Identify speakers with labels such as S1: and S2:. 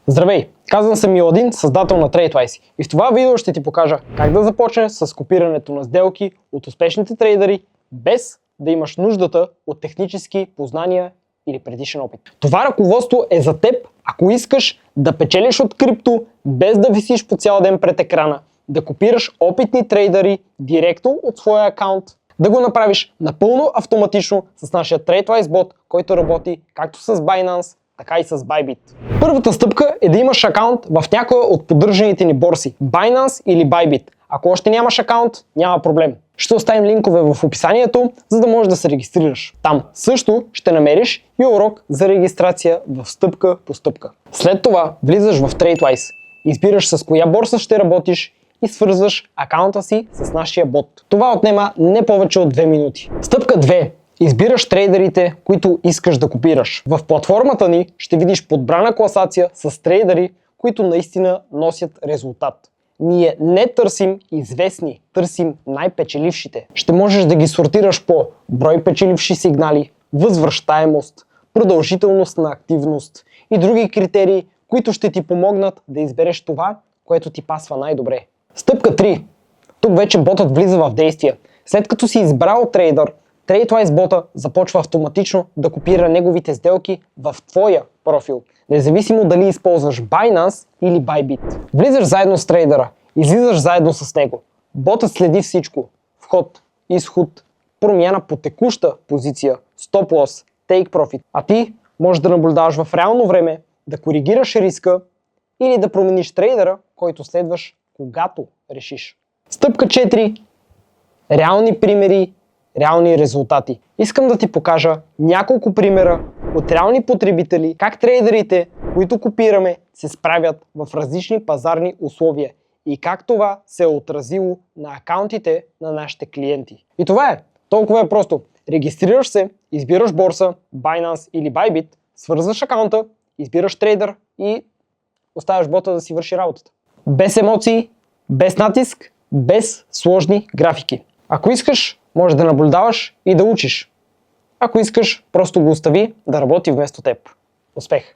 S1: Здравей! Казвам съм Миладин, създател на TradeWise, и в това видео ще ти покажа как да започнеш с копирането на сделки от успешните трейдери, без да имаш нуждата от технически познания или предишен опит. Това ръководство е за теб, ако искаш да печелиш от крипто, без да висиш по цял ден пред екрана, да копираш опитни трейдери директно от своя акаунт, да го направиш напълно автоматично с нашия TradeWise бот, който работи както с Binance, така и с Bybit. Първата стъпка е да имаш акаунт в някоя от поддържаните ни борси, Binance или Bybit. Ако още нямаш акаунт, няма проблем. Ще оставим линкове в описанието, за да можеш да се регистрираш. Там също ще намериш и урок за регистрация в стъпка по стъпка. След това влизаш в TradeWise, избираш с коя борса ще работиш и свързваш акаунта си с нашия бот. Това отнема не повече от 2 минути. Стъпка 2. Избираш трейдерите, които искаш да копираш. В платформата ни ще видиш подбрана класация с трейдери, които наистина носят резултат. Ние не търсим известни, търсим най-печелившите. Ще можеш да ги сортираш по брой печеливши сигнали, възвръщаемост, продължителност на активност и други критерии, които ще ти помогнат да избереш това, което ти пасва най-добре. Стъпка 3. Тук вече ботът влиза в действие. След като си избрал трейдър, TradeWise бота започва автоматично да копира неговите сделки в твоя профил, независимо дали използваш Binance или Bybit. Влизаш заедно с трейдъра, излизаш заедно с него. Ботът следи всичко: вход, изход, промяна по текуща позиция, стоп лос, take profit. А ти можеш да наблюдаваш в реално време, да коригираш риска или да промениш трейдъра, който следваш, когато решиш. Стъпка 4. Реални примери, реални резултати. Искам да ти покажа няколко примера от реални потребители, как трейдерите, които копираме, се справят в различни пазарни условия и как това се е отразило на акаунтите на нашите клиенти. И това е. Толкова е просто. Регистрираш се, избираш борса, Binance или Bybit, свързваш акаунта, избираш трейдър и оставяш бота да си върши работата. Без емоции, без натиск, без сложни графики. Ако искаш, може да наблюдаваш и да учиш. Ако искаш, просто го остави да работи вместо теб. Успех!